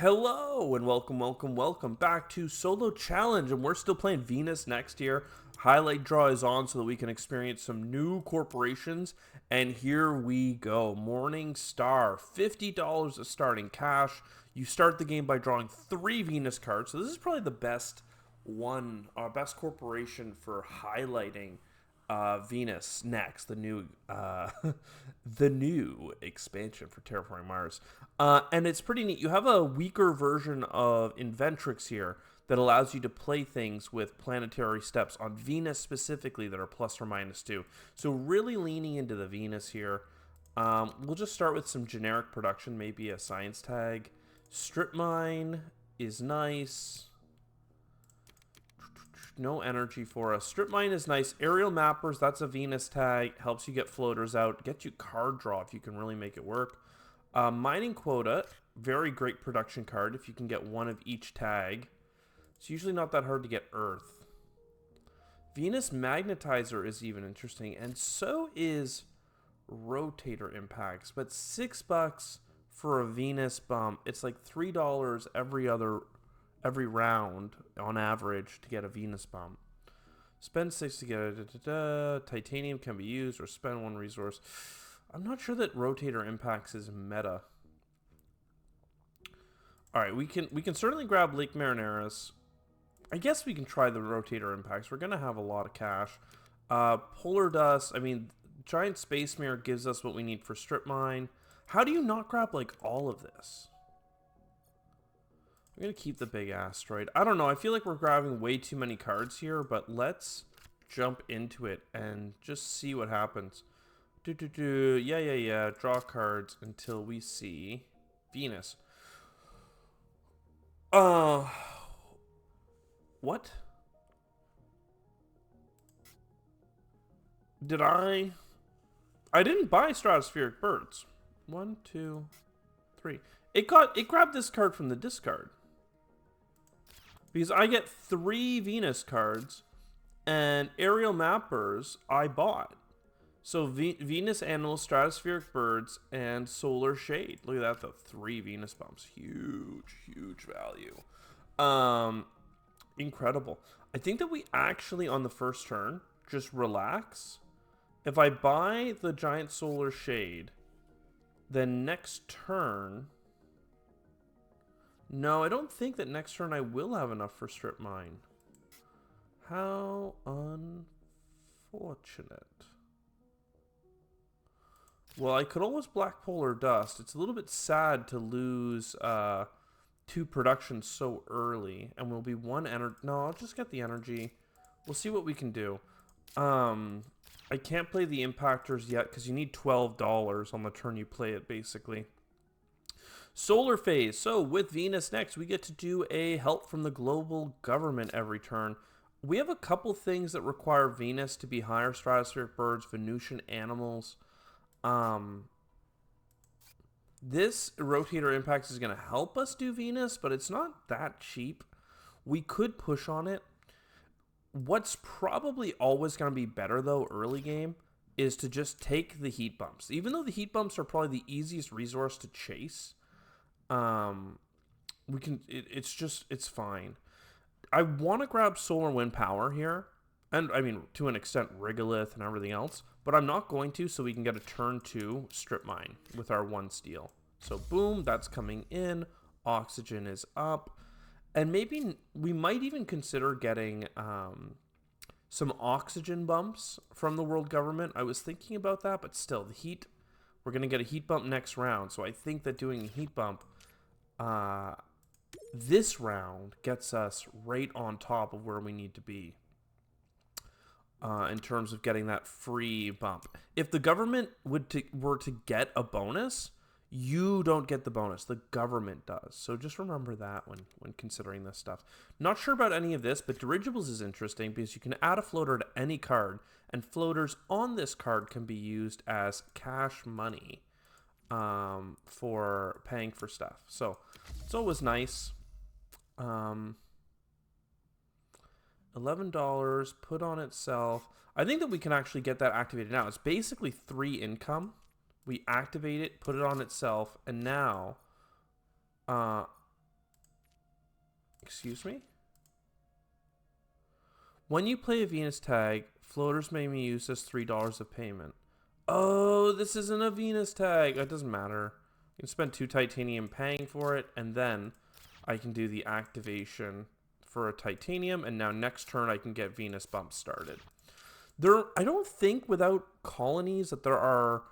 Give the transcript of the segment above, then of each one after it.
Hello and welcome back to Solo Challenge, and we're still playing Venus next year. Highlight draw is on so that we can experience some new corporations, and here we go. Morning Star, $50 of starting cash. You start the game by drawing 3 Venus cards, so this is probably the best best corporation for highlighting Venus next, the new the new expansion for Terraforming Mars. And it's pretty neat. You have a weaker version of Inventrix here that allows you to play things with planetary steps on Venus specifically that are ±2. So really leaning into the Venus here. We'll just start with some generic production, maybe a science tag. Strip mine is nice. No energy for us. Strip mine is nice. Aerial mappers, that's a Venus tag. Helps you get floaters out. Get you card draw if you can really make it work. Mining quota, very great production card if you can get one of each tag. It's usually not that hard to get Earth. Venus magnetizer is even interesting, and so is rotator impacts. But $6 for a Venus bump. It's like $3 every round on average to get a Venus bump. Spend 6 to get a titanium can be used, or spend 1 resource. I'm not sure that rotator impacts is meta. All right, we can certainly grab Lake Marineris. I guess we can try the rotator impacts. We're gonna have a lot of cash. Polar dust. I mean, giant space mirror gives us what we need for strip mine. How do you not grab like all of this? I'm going to keep the big asteroid. I don't know. I feel like we're grabbing way too many cards here, but let's jump into it and just see what happens. Yeah. Draw cards until we see Venus. What? Did I didn't buy stratospheric birds. 1, 2, 3. It grabbed this card from the discard. Because I get 3 Venus cards, and aerial mappers I bought. So Venus animals, stratospheric birds, and solar shade. Look at that, the 3 Venus bumps. Huge value. Incredible. I think that we actually, on the first turn, just relax. If I buy the giant solar shade, then next turn... No, I don't think that next turn I will have enough for strip mine. How unfortunate. Well, I could almost black polar dust. It's a little bit sad to lose 2 production so early. And we'll be 1 energy. No, I'll just get the energy. We'll see what we can do. I can't play the impactors yet because you need $12 on the turn you play it, basically. Solar phase. So with Venus next, we get to do a help from the global government every turn. We have a couple things that require Venus to be higher: stratospheric birds, Venusian animals. This rotator impacts is going to help us do Venus, but it's not that cheap. We could push on it. What's probably always going to be better though early game is to just take the heat bumps. Even though the heat bumps are probably the easiest resource to chase. We can, it's fine. I want to grab solar wind power here. And I mean, to an extent, Regolith and everything else, but I'm not going to, so we can get a turn 2 strip mine with our 1 steel. So boom, that's coming in. Oxygen is up. And maybe we might even consider getting, some oxygen bumps from the world government. I was thinking about that, but still, the heat, we're going to get a heat bump next round. So I think that doing a heat bump this round gets us right on top of where we need to be in terms of getting that free bump. If the government were to get a bonus, you don't get the bonus. The government does. So just remember that when considering this stuff. Not sure about any of this, but dirigibles is interesting because you can add a floater to any card, and floaters on this card can be used as cash money for paying for stuff. So it's always nice. $11 put on itself. I think that we can actually get that activated now. It's basically 3 income. We activate it, put it on itself, and now Excuse me? When you play a Venus tag, floaters may be used as $3 of payment. Oh, this isn't a Venus tag. It doesn't matter. You can spend 2 titanium paying for it, and then I can do the activation for a titanium, and now next turn I can get Venus bump started. I don't think without colonies that there are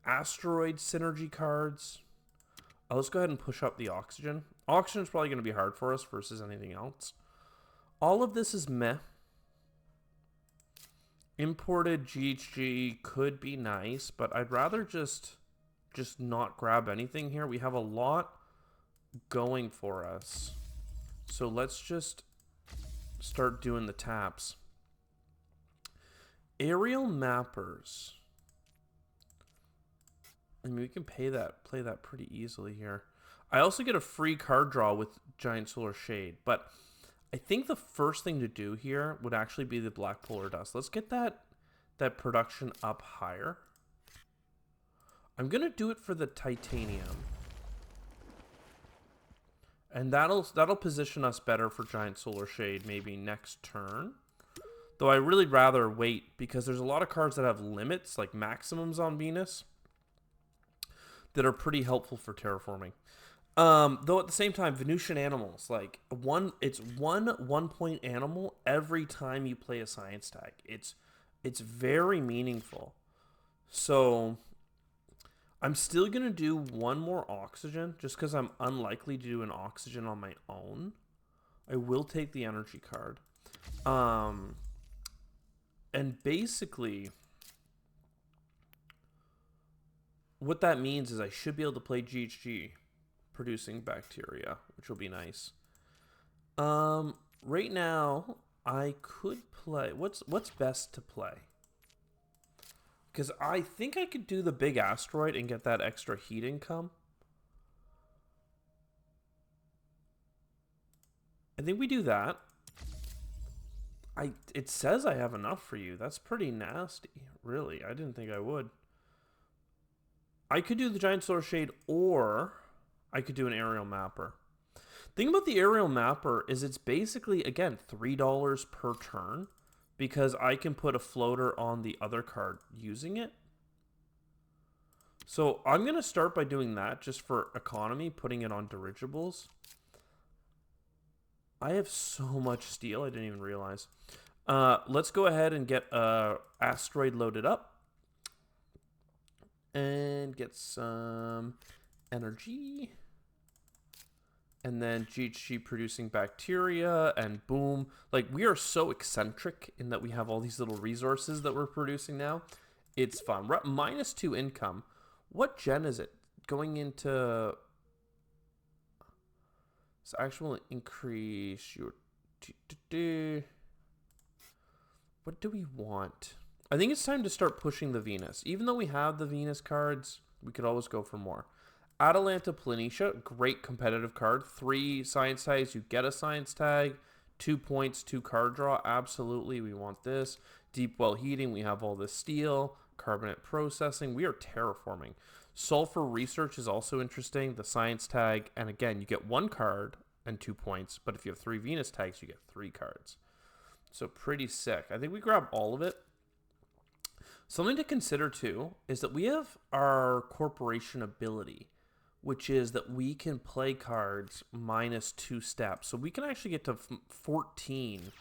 asteroid synergy cards. Let's go ahead and push up the oxygen. Oxygen is probably going to be hard for us versus anything else. All of this is meh. Imported GHG could be nice, but I'd rather just not grab anything here. We have a lot going for us. So let's just start doing the taps. Aerial mappers. I mean, we can play that pretty easily here. I also get a free card draw with Giant Solar Shade, but I think the first thing to do here would actually be the Black Polar Dust. Let's get that production up higher. I'm going to do it for the titanium. And that'll position us better for Giant Solar Shade maybe next turn. Though I really rather wait because there's a lot of cards that have limits, like maximums on Venus, that are pretty helpful for terraforming. Though at the same time, Venusian animals, like it's one point animal every time you play a science tag. It's very meaningful. So I'm still gonna do one more oxygen just because I'm unlikely to do an oxygen on my own. I will take the energy card. And basically what that means is I should be able to play GHG producing bacteria, which will be nice. Right now I could play what's best to play, because I think I could do the big asteroid and get that extra heat income. I think we do that. It says I have enough for you. That's pretty nasty, really. I didn't think I would. I could do the Giant Solar Shade, or I could do an aerial mapper. Thing about the aerial mapper is it's basically, again, $3 per turn, because I can put a floater on the other card using it. So I'm going to start by doing that just for economy, putting it on dirigibles. I have so much steel, I didn't even realize. Let's go ahead and get asteroid loaded up. And get some energy. And then GHG producing bacteria, and boom. Like, we are so eccentric in that we have all these little resources that we're producing now. It's fun. We're at -2 income. What gen is it? Going into... So actual increase your... What do we want? I think it's time to start pushing the Venus. Even though we have the Venus cards, we could always go for more. Atalanta Planitia, great competitive card. 3 science tags, you get a science tag. 2 points, 2 card draw. Absolutely, we want this. Deep well heating, we have all this steel. Carbonate processing, we are terraforming. Sulfur research is also interesting. The science tag, and again, you get 1 card and 2 points. But if you have 3 Venus tags, you get 3 cards. So pretty sick. I think we grab all of it. Something to consider too is that we have our corporation ability, which is that we can play cards -2 steps. So we can actually get to 14.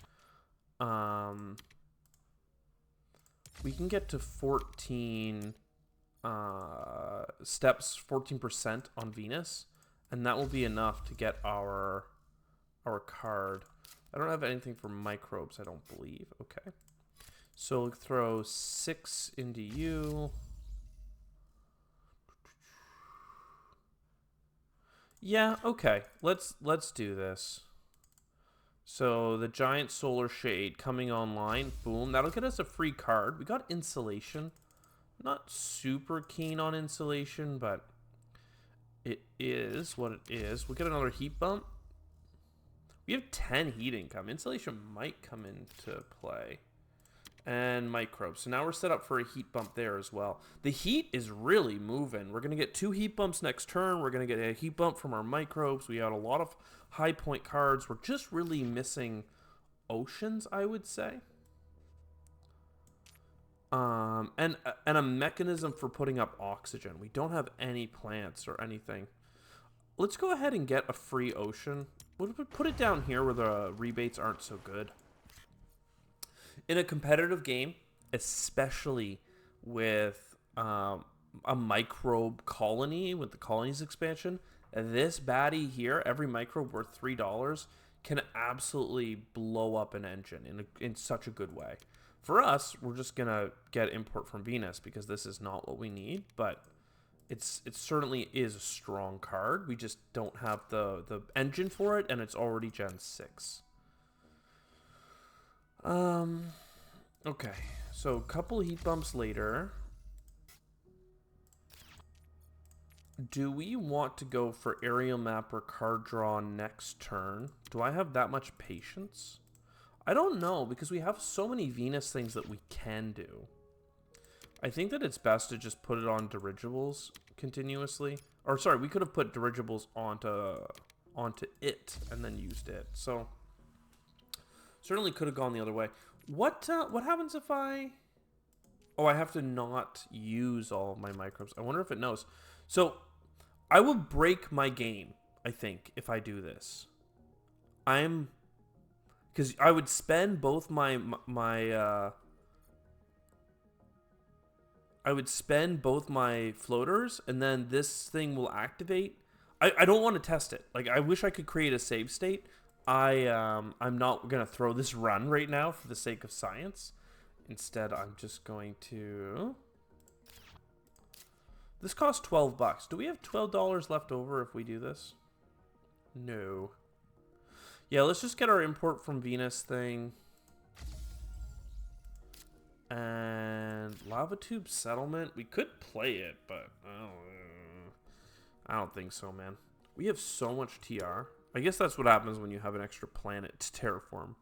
We can get to 14 steps, 14% on Venus, and that will be enough to get our card. I don't have anything for microbes, I don't believe. Okay. So throw 6 into you. Yeah, okay. Let's do this. So the Giant Solar Shade coming online. Boom. That'll get us a free card. We got insulation. Not super keen on insulation, but it is what it is. We'll get another heat bump. We have 10 heat income. Insulation might come into play. And microbes. So now we're set up for a heat bump there as well. The heat is really moving. We're going to get 2 heat bumps next turn. We're going to get a heat bump from our microbes. We got a lot of high point cards. We're just really missing oceans, I would say. And a mechanism for putting up oxygen. We don't have any plants or anything. Let's go ahead and get a free ocean. We'll put it down here where the rebates aren't so good. In a competitive game, especially with a microbe colony, with the colonies expansion, this baddie here, every microbe worth $3, can absolutely blow up an engine in such a good way. For us, we're just going to get import from Venus because this is not what we need, but it certainly is a strong card. We just don't have the engine for it, and it's already Gen 6. Okay, so a couple heat bumps later. Do we want to go for aerial map or card draw next turn? Do I have that much patience? I don't know, because we have so many Venus things that we can do. I think that it's best to just put it on dirigibles continuously. Or sorry, we could have put dirigibles onto it and then used it. So certainly could have gone the other way. What happens if I... Oh, I have to not use all of my microbes. I wonder if it knows. So I will break my game, I think, if I do this. Because I would spend both my floaters, and then this thing will activate. I don't want to test it. Like, I wish I could create a save state. I'm not gonna throw this run right now for the sake of science. Instead, I'm just going to... This costs $12. Do we have $12 left over if we do this? No. Yeah, let's just get our import from Venus thing. And lava tube settlement. We could play it, but I don't think so, man. We have so much TR. I guess that's what happens when you have an extra planet to terraform.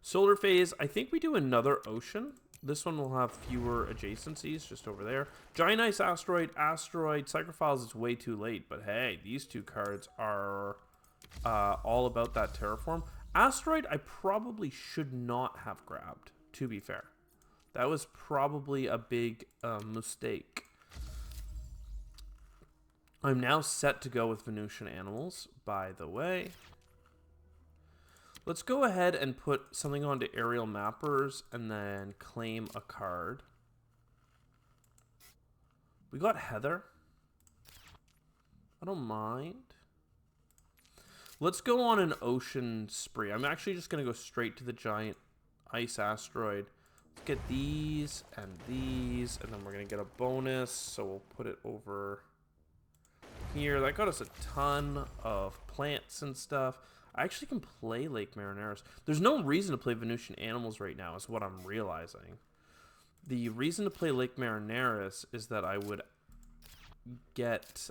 Solar phase. I think we do another ocean. This one will have fewer adjacencies just over there. Giant ice asteroid, Psychrophiles is way too late, but hey, these two cards are all about that terraform. Asteroid, I probably should not have grabbed, to be fair. That was probably a big mistake. I'm now set to go with Venusian animals, by the way. Let's go ahead and put something onto aerial mappers and then claim a card. We got Heather. I don't mind. Let's go on an ocean spree. I'm actually just going to go straight to the giant ice asteroid. Let's get these, and then we're going to get a bonus. So we'll put it over here. That got us a ton of plants and stuff. I actually can play Lake Marineris. There's no reason to play Venusian animals right now, is what I'm realizing. The reason to play Lake Marineris is that I would get...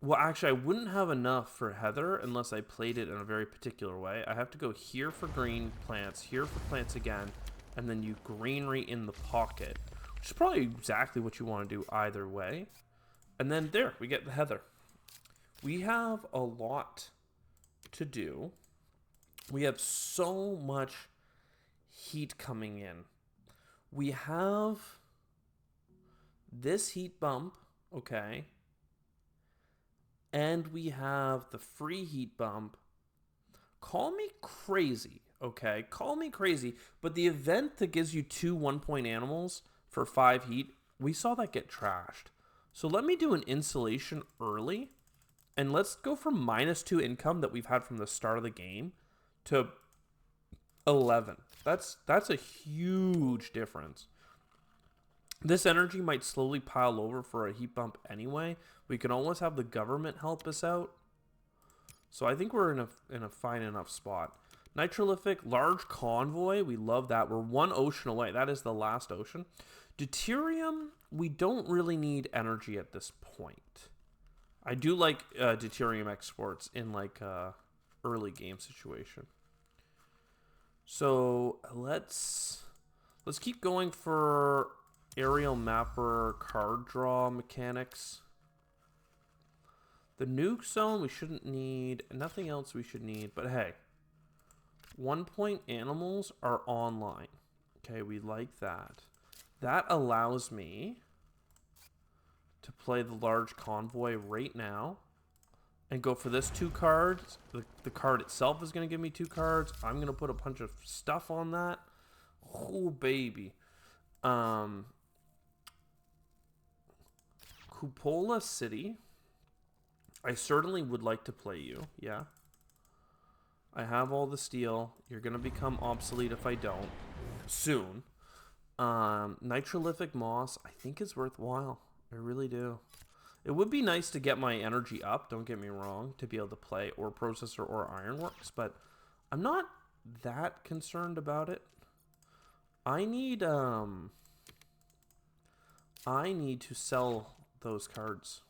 Well, actually, I wouldn't have enough for Heather unless I played it in a very particular way. I have to go here for green plants, here for plants again, and then you greenery in the pocket, which is probably exactly what you want to do either way. And then there, we get the Heather. We have a lot to do. We have so much heat coming in. We have this heat bump, okay, and we have the free heat bump. Call me crazy, okay? Call me crazy, but the event that gives you 2 1-point animals for 5 heat, we saw that get trashed. So let me do an insulation early, and let's go from -2 income that we've had from the start of the game to 11. That's a huge difference. This energy might slowly pile over for a heat bump anyway. We can almost have the government help us out. So I think we're in a fine enough spot. Nitrolific, large convoy. We love that. We're 1 ocean away. That is the last ocean. Deuterium, we don't really need energy at this point. I do like deuterium exports in like a early game situation. So let's keep going for aerial mapper card draw mechanics. The nuke zone we shouldn't need. Nothing else we should need. But hey, 1-point animals are online. Okay, we like that. That allows me to play the large convoy right now and go for this 2 cards. The card itself is going to give me 2 cards. I'm going to put a bunch of stuff on that. Oh, baby. Cupola City. I certainly would like to play you. Yeah. I have all the steel. You're going to become obsolete if I don't. Soon. Nitrolithic moss, I think is worthwhile. I really do. It would be nice to get my energy up, don't get me wrong, to be able to play or processor or ironworks, but I'm not that concerned about it. I need to sell those cards.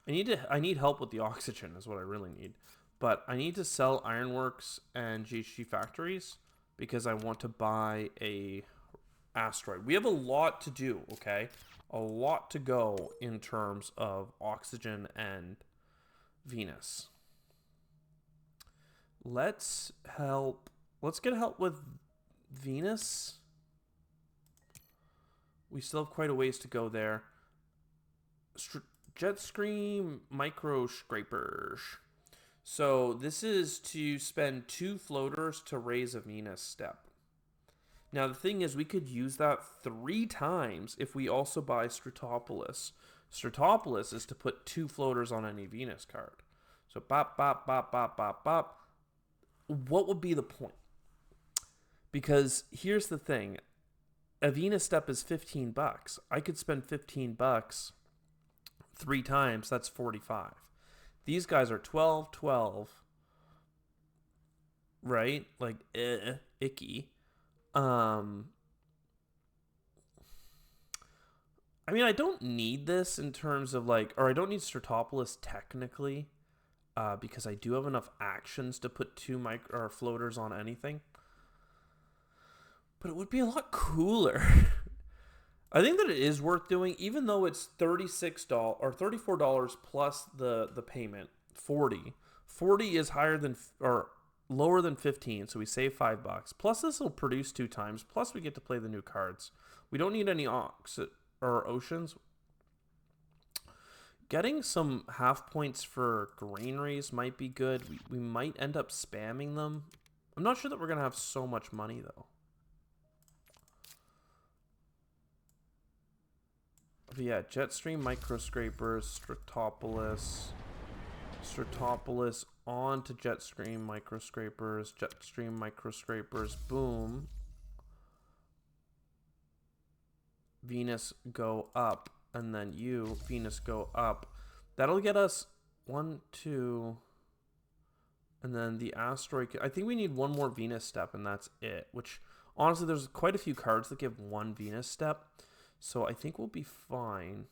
I need help with the oxygen is what I really need. But I need to sell ironworks and GHG factories because I want to buy a asteroid. We have a lot to do, okay? A lot to go in terms of oxygen and Venus. Let's get help with Venus. We still have quite a ways to go there. Jet stream micro scrapers. So this is to spend 2 floaters to raise a Venus step. Now the thing is, we could use that 3 times if we also buy Stratopolis. Stratopolis is to put 2 floaters on any Venus card. So bop, bop, bop, bop, bop, bop. What would be the point? Because here's the thing. A Venus step is $15. I could spend $15 3 times. That's 45. These guys are 12, 12. Right? Like, icky. I mean, I don't need this in terms of like, or I don't need Stratopolis technically, because I do have enough actions to put 2 floaters on anything. But it would be a lot cooler. I think that it is worth doing, even though it's $36 or $34 plus the payment. 40 is higher than or lower than 15, so we save $5. Plus this will produce 2 times. Plus we get to play the new cards. We don't need any oceans. Getting some half points for granaries might be good. We might end up spamming them. I'm not sure that we're gonna have so much money though. But yeah, Jetstream microscrapers, Stratopolis onto Jetstream microscrapers, boom. Venus go up, and then Venus go up. That'll get us 1, 2, and then the asteroid. I think we need 1 more Venus step, and that's it. Which, honestly, there's quite a few cards that give 1 Venus step. So I think we'll be fine.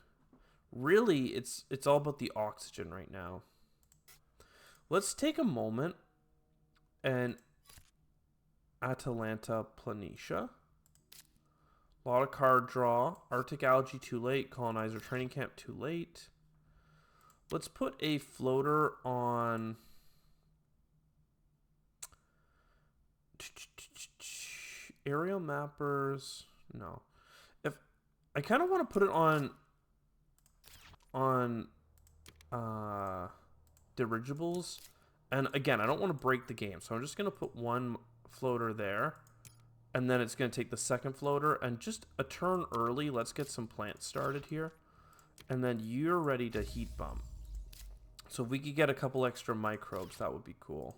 Really, it's all about the oxygen right now. Let's take a moment and Atalanta Planitia. A lot of card draw. Arctic algae too late. Colonizer training camp too late. Let's put a floater on aerial mappers. No. If I kind of want to put it on dirigibles, and again, I don't want to break the game, so I'm just going to put 1 floater there, and then it's going to take the 2nd floater, and just a turn early, let's get some plants started here, and then you're ready to heat bump. So if we could get a couple extra microbes, that would be cool.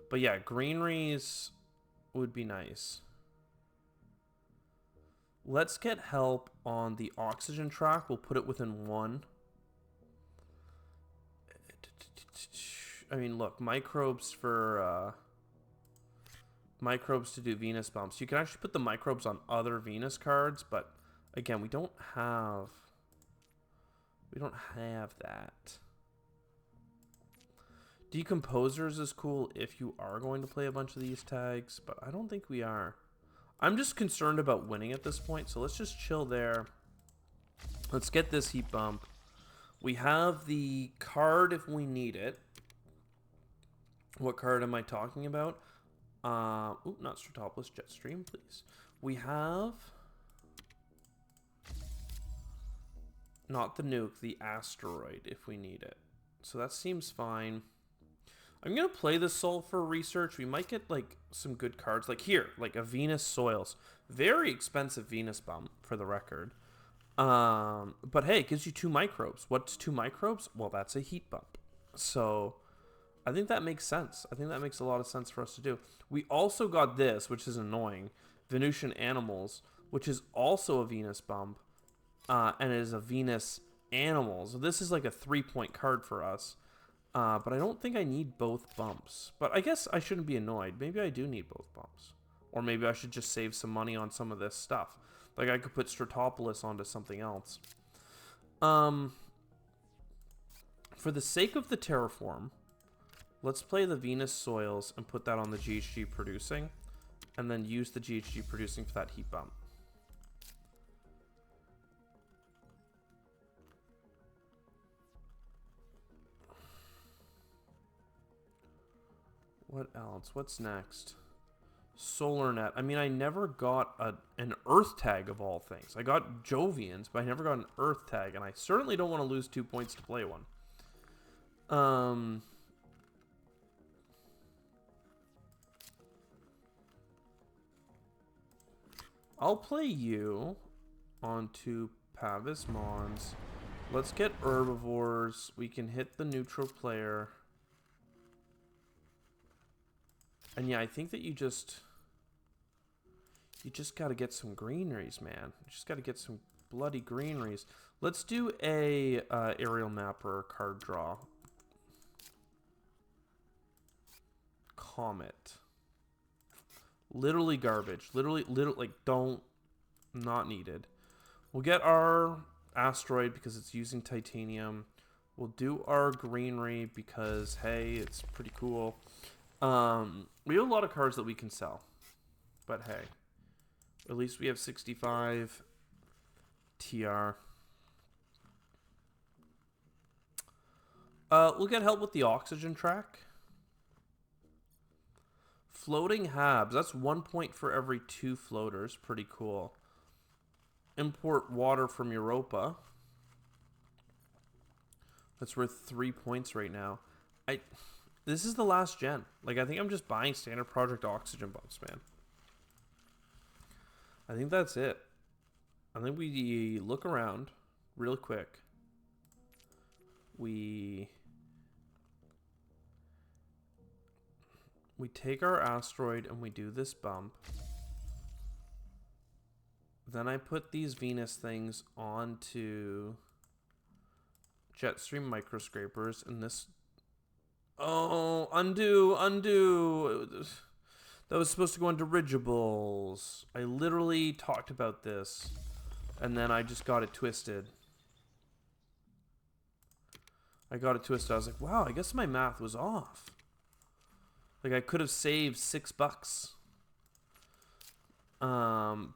But yeah, granaries would be nice. Let's get help on the oxygen track. We'll put it within 1. I mean, look, microbes for microbes to do Venus bumps. You can actually put the microbes on other Venus cards, but again, we don't have that. Decomposers is cool if you are going to play a bunch of these tags, but I don't think we are. I'm just concerned about winning at this point, so let's just chill there. Let's get this heat bump. We have the card if we need it. What card am I talking about? Not Stratopolis, Jetstream, please. We have... not the nuke, the asteroid if we need it. So that seems fine. I'm going to play the Soul for research. We might get, like, some good cards. Like here, like a Venus Soils. Very expensive Venus bump, for the record. But hey, it gives you 2 microbes. What's 2 microbes? Well, that's a heat bump. So I think that makes sense. I think that makes a lot of sense for us to do. We also got this, which is annoying. Venusian Animals, which is also a Venus bump. And it is a Venus Animal. So this is like a 3-point card for us. But I don't think I need both bumps. But I guess I shouldn't be annoyed. Maybe I do need both bumps. Or maybe I should just save some money on some of this stuff. Like I could put Stratopolis onto something else. For the sake of the terraform, let's play the Venus Soils and put that on the GHG producing. And then use the GHG producing for that heat bump. What else? What's next? Solar Net. I mean, I never got an Earth tag of all things. I got Jovians, but I never got an Earth tag, and I certainly don't want to lose 2 points to play one. I'll play you onto Pavis Mons. Let's get herbivores. We can hit the neutral player. And yeah, I think that you just got to get some greeneries, man. You just got to get some bloody greeneries. Let's do a aerial mapper card draw. Comet. Literally garbage. Literally, like, not needed. We'll get our asteroid because it's using titanium. We'll do our greenery because, hey, it's pretty cool. We have a lot of cards that we can sell. But hey, at least we have 65 TR. We'll get help with the oxygen track. Floating Habs. That's 1 point for every 2 floaters. Pretty cool. Import water from Europa. That's worth 3 points right now. This is the last gen. Like, I think I'm just buying standard project oxygen bumps, man. I think that's it. I think we look around real quick. We take our asteroid and we do this bump. Then I put these Venus things onto Jetstream microscrapers, and this... oh, undo. That was supposed to go into dirigibles. I literally talked about this, and then I just got it twisted. I was like, wow, I guess my math was off. Like, I could have saved $6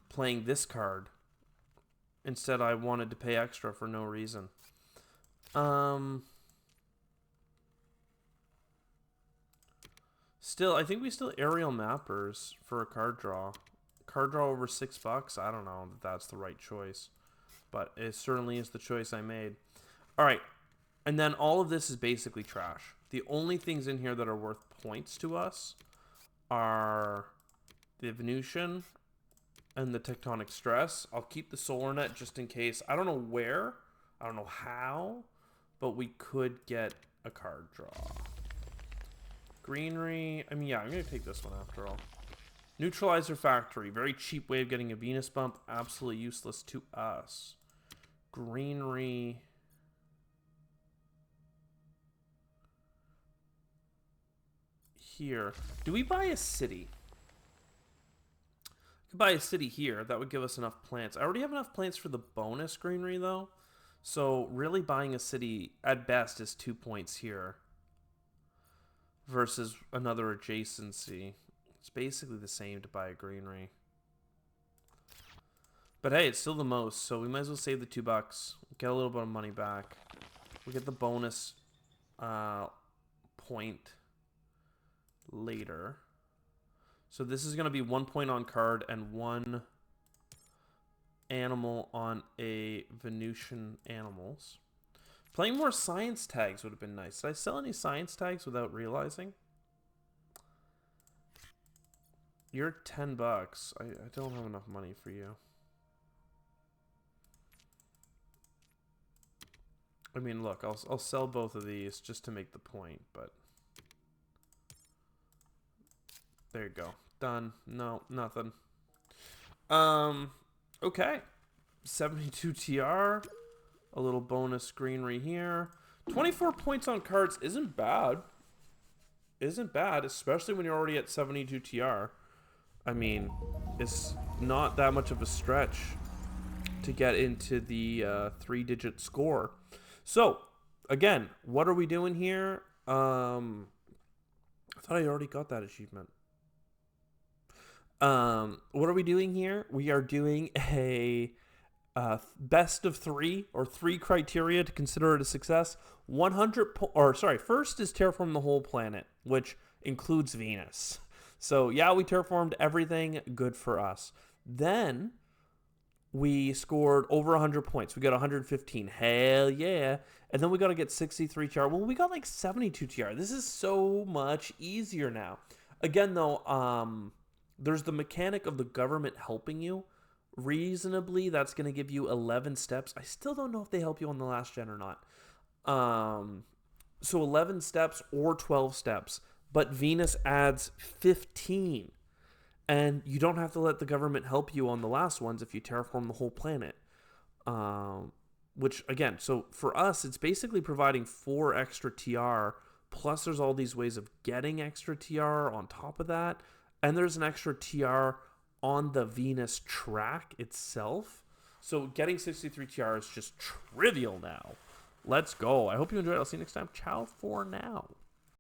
playing this card. Instead, I wanted to pay extra for no reason. Still, I think we still aerial mappers for a card draw. Card draw over $6. I don't know that that's the right choice, but it certainly is the choice I made. All right, and then all of this is basically trash. The only things in here that are worth points to us are the Venusian and the tectonic stress. I'll keep the solar net just in case. I don't know where, I don't know how, but we could get a card draw. Greenery. I mean, yeah, I'm going to take this one after all. Neutralizer Factory. Very cheap way of getting a Venus bump. Absolutely useless to us. Greenery. Here. Do we buy a city? I could buy a city here. That would give us enough plants. I already have enough plants for the bonus greenery, though. So, really buying a city, at best, is 2 points here. versus another adjacency. It's basically the same to buy a greenery. But hey, it's still the most, so we might as well save the $2. Get a little bit of money back. We get the bonus point later. So this is going to be 1 point on card and 1 animal on a Venusian animals. Playing more science tags would have been nice. Did I sell any science tags without realizing? You're $10. I don't have enough money for you. I mean, look, I'll sell both of these just to make the point, but there you go. Done. No, nothing. Okay. 72 TR. A little bonus greenery here. 24 points on cards isn't bad. Isn't bad, especially when you're already at 72 TR. I mean, it's not that much of a stretch to get into the 3-digit score. So, again, what are we doing here? I thought I already got that achievement. What are we doing here? We are doing a best of 3 or 3 criteria to consider it a success. 100 first is terraform the whole planet, which includes Venus. So yeah, we terraformed everything, good for us. Then we scored over 100 points. We got 115. Hell yeah. And then we got to get 63 TR. Well, we got like 72 TR. This is so much easier now. Again, though, there's the mechanic of the government helping you. Reasonably, that's going to give you 11 steps. I still don't know if they help you on the last gen or not. So 11 steps or 12 steps. But Venus adds 15. And you don't have to let the government help you on the last ones if you terraform the whole planet. Which, again, so for us, it's basically providing 4 extra TR. Plus, there's all these ways of getting extra TR on top of that. And there's an extra TR on the Venus track itself. So getting 63 TR is just trivial now. Let's go. I hope you enjoyed. I'll see you next time. Ciao for now.